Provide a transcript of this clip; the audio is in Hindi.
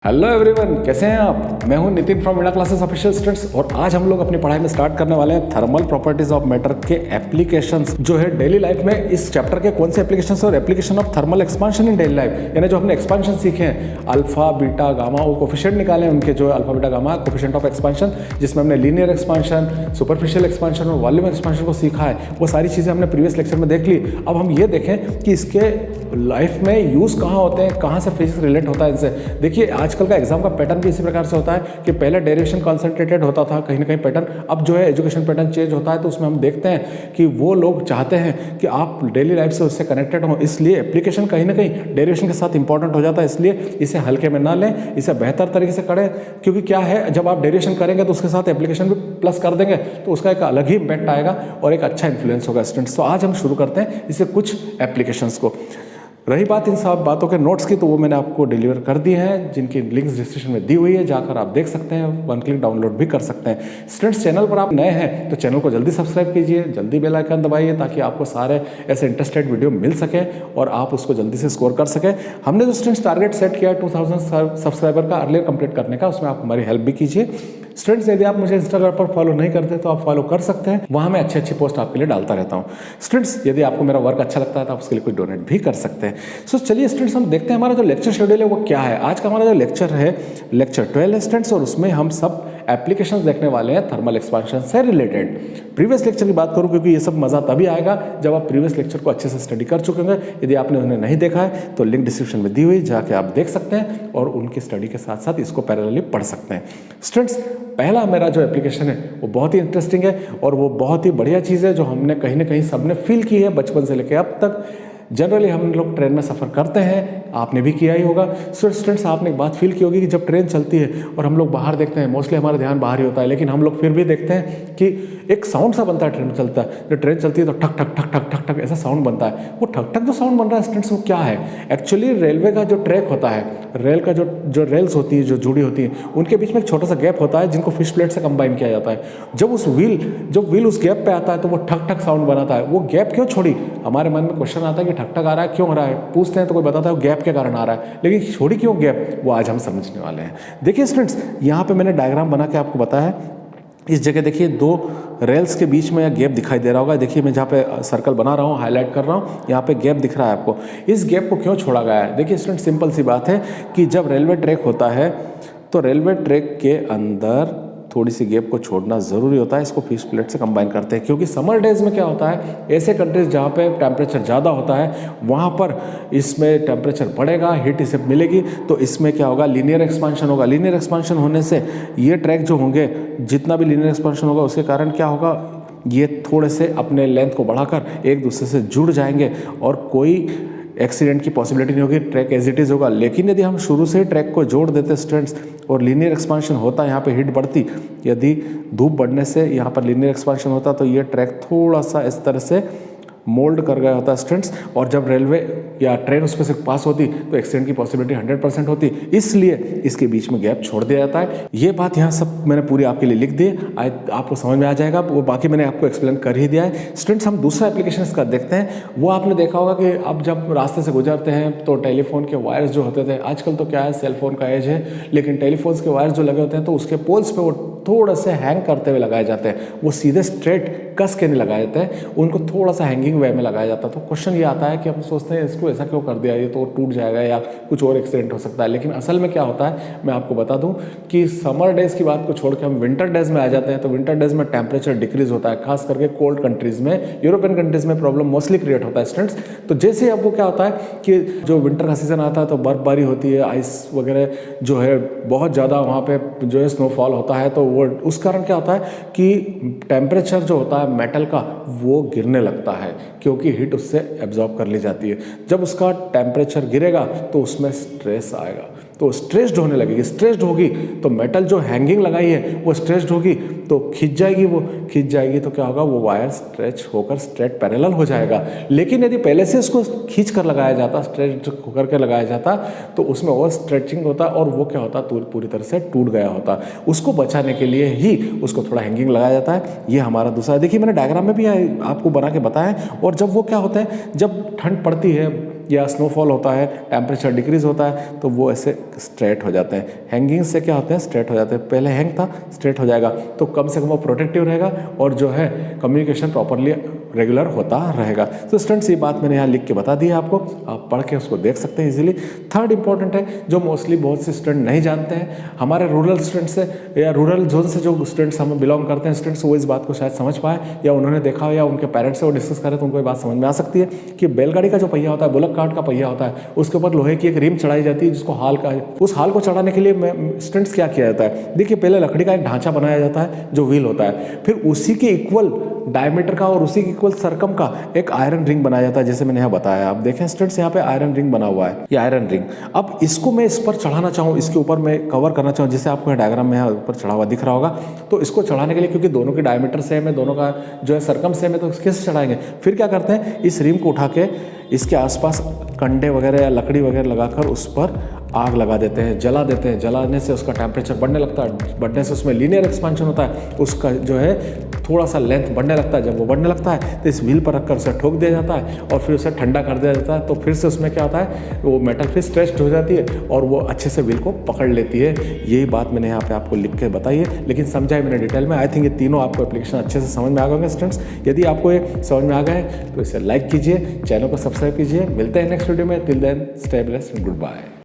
हेलो एवरीवन, कैसे हैं आप। मैं हूं Nitin from Veena classes official students और आज हम लोग अपनी पढ़ाई में स्टार्ट करने वाले हैं थर्मल प्रॉपर्टीज ऑफ मैटर के एप्लीकेशंस जो है डेली लाइफ में। इस चैप्टर के कौन से एप्लीकेशंस और application of thermal expansion in daily life, यानी जो हमने एक्सपांशन सीखे हैं अल्फा बीटा गामा और कोफिशिएंट निकाले हैं उनके, जो alpha beta gamma coefficient of expansion, जिसमें हमने लीनियर एक्सपांशन, सुपरफिशियल एक्सपांशन और वॉल्यूम एक्सपांशन को सीखा है। वो सारी चीज़ें हमने प्रीवियस लेक्चर में देख ली। अब हम ये देखें कि इसके लाइफ में यूज़ कहाँ होते हैं, कहाँ से फिजिक्स रिलेट होता है इनसे। देखिए आजकल का एग्जाम का पैटर्न भी इसी प्रकार से होता है कि पहले डेरिवेशन कॉन्सेंट्रेटेड होता था कहीं ना कहीं पैटर्न, अब जो है एजुकेशन पैटर्न चेंज होता है। तो उसमें हम देखते हैं कि वो लोग चाहते हैं कि आप डेली लाइफ से उससे कनेक्टेड हो, इसलिए एप्लीकेशन कहीं ना कहीं डेरिवेशन के साथ इंपॉर्टेंट हो जाता है। इसलिए इसे हल्के में ना लें, इसे बेहतर तरीके से करें, क्योंकि क्या है जब आप डेरिवेशन करेंगे तो उसके साथ एप्लीकेशन भी प्लस कर देंगे तो उसका एक अलग ही इम्पैक्ट आएगा और एक अच्छा इन्फ्लुएंस होगा स्टूडेंट्स। तो आज हम शुरू करते हैं इससे कुछ एप्लीकेशंस को। रही बात इन सब बातों के नोट्स की, तो वो मैंने आपको डिलीवर कर दिए हैं, जिनकी लिंक्स डिस्क्रिप्शन में दी हुई है, जाकर आप देख सकते हैं, वन क्लिक डाउनलोड भी कर सकते हैं। स्टूडेंट्स, चैनल पर आप नए हैं तो चैनल को जल्दी सब्सक्राइब कीजिए, जल्दी बेल आइकन दबाइए ताकि आपको सारे ऐसे इंटरेस्टेड वीडियो मिल सकें और आप उसको जल्दी से स्कोर कर सकें। हमने जो स्टूडेंट्स टारगेट सेट किया 2000 सब्सक्राइबर का अर्लियर कंप्लीट करने का, उसमें आप हमारी हेल्प भी कीजिए। स्टूडेंट्स, यदि आप मुझे इंस्टाग्राम पर फॉलो नहीं करते तो आप फॉलो कर सकते हैं, वहाँ मैं अच्छी पोस्ट आपके लिए डालता रहता हूँ। स्टूडेंट्स, यदि आपको मेरा वर्क अच्छा लगता है तो आप उसके लिए कोई डोनेट भी कर सकते हैं। सो चलिए स्टूडेंट्स, हम देखते हैं हमारा जो लेक्चर शेड्यूल है वो क्या है। आज का हमारा जो लेक्चर है लेक्चर 12 है स्टूडेंट्स, और उसमें हम सब एप्लीकेशंस देखने वाले हैं थर्मल एक्सपांशन से रिलेटेड। प्रीवियस लेक्चर की बात करूं, क्योंकि ये सब मज़ा तभी आएगा जब आप प्रीवियस लेक्चर को अच्छे से स्टडी कर चुके होंगे। यदि आपने उन्हें नहीं देखा है तो लिंक डिस्क्रिप्शन में दी हुई, जाके आप देख सकते हैं और उनकी स्टडी के साथ साथ इसको पैरेलली पढ़ सकते हैं। स्टूडेंट्स, पहला मेरा जो एप्लीकेशन है वो बहुत ही इंटरेस्टिंग है और वो बहुत ही बढ़िया चीज़ है जो हमने कहीं ना कहीं सबने फील की है बचपन से लेकर अब तक। जनरली हम लोग ट्रेन में सफ़र करते हैं, आपने भी किया ही होगा। सो स्टूडेंट्स, आपने एक बात फील की होगी कि जब ट्रेन चलती है और हम लोग बाहर देखते हैं, मोस्टली हमारा ध्यान बाहर ही होता है, लेकिन हम लोग फिर भी देखते हैं कि एक साउंड सा बनता है ट्रेन में चलता है। जब ट्रेन चलती है तो ठक ठक ठक ठक ठक ठक ऐसा साउंड बनता है। वो ठक ठक जो साउंड बन रहा है स्टूडेंट्स, वो क्या है? एक्चुअली रेलवे का जो ट्रैक होता है, रेल का जो रेल्स होती है, जो जुड़ी होती है, उनके बीच में एक छोटा सा गैप होता है जिनको फिश प्लेट से कंबाइन किया जाता है। जब व्हील उस गैप पे आता है तो वो ठक ठक साउंड बनाता है। वो गैप क्यों छोड़ी? हमारे मन में क्वेश्चन आता है कि ठक ठक आ रहा है, क्यों हो रहा है? पूछते हैं तो कोई बताता है वो गैप के कारण आ रहा है, लेकिन छोड़ी क्यों गैप, वो आज हम समझने वाले हैं। देखिए स्टूडेंट्स, यहाँ पे मैंने डायग्राम बना के आपको बताया है। इस जगह देखिए दो रेल्स के बीच में गैप दिखाई दे रहा होगा। देखिए मैं जहाँ पे सर्कल बना रहा हूँ, हाईलाइट कर रहा हूँ, यहाँ पे गैप दिख रहा है आपको। इस गैप को क्यों छोड़ा गया है? देखिए स्टूडेंट, सिंपल सी बात है कि जब रेलवे ट्रैक होता है तो रेलवे ट्रैक के अंदर थोड़ी सी गैप को छोड़ना ज़रूरी होता है। इसको फिश प्लेट से कंबाइन करते हैं, क्योंकि समर डेज में क्या होता है, ऐसे कंट्रीज जहाँ पे टेम्परेचर ज़्यादा होता है वहाँ पर इसमें टेम्परेचर बढ़ेगा, हीट इसे मिलेगी, तो इसमें क्या होगा, लीनियर एक्सपांशन होगा। लीनियर एक्सपांशन होने से ये ट्रैक जो होंगे, जितना भी लीनियर एक्सपांशन होगा उसके कारण क्या होगा, ये थोड़े से अपने लेंथ को बढ़ाकर एक दूसरे से जुड़ जाएंगे और कोई एक्सीडेंट की पॉसिबिलिटी नहीं होगी, ट्रैक एज इट इज़ होगा। लेकिन यदि हम शुरू से ही ट्रैक को जोड़ देते स्टूडेंट्स और लीनियर एक्सपांशन होता, यहाँ पे हीट बढ़ती, यदि धूप बढ़ने से यहाँ पर लीनियर एक्सपांशन होता तो ये ट्रैक थोड़ा सा इस तरह से मोल्ड कर गया होता स्टूडेंट्स, और जब रेलवे या ट्रेन उसमें से पास होती तो एक्सीडेंट की पॉसिबिलिटी 100% होती। इसलिए इसके बीच में गैप छोड़ दिया जाता है। ये बात यहाँ सब मैंने पूरी आपके लिए लिख दी, आपको समझ में आ जाएगा, वो बाकी मैंने आपको एक्सप्लेन कर ही दिया है। स्टूडेंट्स, हम दूसरा एप्लीकेशन इसका देखते हैं। वो आपने देखा होगा कि अब जब रास्ते से गुजरते हैं तो टेलीफोन के वायर्स जो होते थे, आजकल तो क्या है सेलफोन का एज है, लेकिन टेलीफोन्स के वायर्स जो लगे होते हैं तो उसके पोल्स पे वो थोड़ा से हैंग करते हुए लगाए जाते हैं। वो सीधे स्ट्रेट कस के नहीं लगाए जाते हैं, उनको थोड़ा सा हैंगिंग वे में लगाया जाता है। तो क्वेश्चन ये आता है कि हम सोचते हैं इसको ऐसा क्यों कर दिया, ये तो टूट जाएगा या कुछ और एक्सीडेंट हो सकता है। लेकिन असल में क्या होता है, मैं आपको बता दूं कि समर डेज की बात को छोड़ के हम विंटर डेज में आ जाते हैं। तो विंटर डेज में टेम्परेचर डिक्रीज होता है, खास करके कोल्ड कंट्रीज में, यूरोपियन कंट्रीज में प्रॉब्लम मोस्टली क्रिएट होता है स्टूडेंट्स। तो जैसे ही अब वो क्या होता है कि जो विंटर का सीजन आता है तो बर्फबारी होती है, आइस वगैरह जो है बहुत ज़्यादा वहाँ पे जो है स्नोफॉल होता है, तो वो उस कारण क्या होता है कि टेम्परेचर जो होता है मेटल का वो गिरने लगता है, क्योंकि हीट उससे एब्जॉर्ब कर ली जाती है। जब उसका टेम्परेचर गिरेगा तो उसमें स्ट्रेस आएगा, तो स्ट्रेस्ड होने लगेगी। स्ट्रेस्ड होगी तो मेटल जो हैंगिंग लगाई है वो स्ट्रेस्ड होगी तो खिंच जाएगी तो क्या होगा, वो वायर स्ट्रेच होकर स्ट्रेट पैरेलल हो जाएगा। लेकिन यदि पहले से इसको खींच कर लगाया जाता, स्ट्रेच होकर के लगाया जाता, तो उसमें और स्ट्रेचिंग होता और वो क्या होता, पूरी तरह से टूट गया होता। उसको बचाने के लिए ही उसको थोड़ा हैंगिंग लगाया जाता है। ये हमारा दूसरा, देखिए मैंने डायग्राम में भी आपको बना के बताया। और जब वो क्या होता है, जब ठंड पड़ती है या स्नोफॉल होता है, टेम्परेचर डिक्रीज होता है, तो वो ऐसे स्ट्रेट हो जाते हैं। हैंगिंग से क्या होते हैं, स्ट्रेट हो जाते हैं। पहले हैंग था, स्ट्रेट हो जाएगा, तो कम से कम वो प्रोटेक्टिव रहेगा और जो है कम्युनिकेशन प्रॉपरली रेगुलर होता रहेगा। तो स्टूडेंट्स ये बात मैंने यहाँ लिख के बता दी है आपको, आप पढ़ के उसको देख सकते हैं इजीली। थर्ड इंपॉर्टेंट है जो मोस्टली बहुत से स्टूडेंट नहीं जानते हैं, हमारे रूरल स्टूडेंट्स से या रूरल जोन से जो स्टूडेंट्स हम बिलोंग करते हैं स्टूडेंट्स, वो इस बात को शायद समझ पाए या उन्होंने देखा हो या उनके पेरेंट्स से वो डिस्कस करें तो उनको ये बात समझ में आ सकती है कि बैलगाड़ी का जो पहिया होता है, बुलक कार्ट का पहिया होता है, उसके ऊपर लोहे की एक रिम चढ़ाई जाती है जिसको हाल का, उस हाल को चढ़ाने के लिए स्टूडेंट्स क्या किया जाता है, देखिए पहले लकड़ी का एक ढांचा बनाया जाता है जो व्हील होता है, फिर उसी के इक्वल डायमीटर का और उसी के इक्वल सरकम का एक आयरन रिंग बनाया जाता है, जैसे मैंने यहाँ बताया। आप देखें स्टूडेंट्स यहाँ पे आयरन रिंग बना हुआ है, ये आयरन रिंग। अब इसको मैं इस पर चढ़ाना चाहूँ, इसके ऊपर मैं कवर करना चाहूँ, जैसे आपको डायग्राम में यहाँ ऊपर चढ़ा हुआ दिख रहा होगा, तो इसको चढ़ाने के लिए क्योंकि दोनों के डायमीटर सेम है, दोनों का जो है सरकम सेम है, तो कैसे चढ़ाएंगे? फिर क्या करते हैं, इस रिम को उठा के इसके आसपास कंडे वगैरह या लकड़ी वगैरह लगाकर उस पर आग लगा देते हैं, जला देते हैं। जलाने से उसका टेम्परेचर बढ़ने लगता है, बढ़ने से उसमें लीनियर एक्सपांशन होता है, उसका जो है थोड़ा सा लेंथ बढ़ने लगता है। जब वो बढ़ने लगता है तो इस व्हील पर रखकर उसे ठोक दिया जाता है और फिर उसे ठंडा कर दिया जाता है, तो फिर से उसमें क्या होता है, वो मेटल फिर स्ट्रेच्ड हो जाती है और वो अच्छे से व्हील को पकड़ लेती है। यही बात मैंने यहाँ पे आपको लिख के बताई है, लेकिन समझाई मैंने डिटेल में। आई थिंक ये तीनों आपको एप्लीकेशन अच्छे से समझ में आ गए होंगे स्टूडेंट्स। यदि आपको ये समझ में आ गए तो इसे लाइक कीजिए, चैनल को सब्सक्राइब कीजिए। मिलते हैं नेक्स्ट वीडियो में, till then stay blessed, good bye.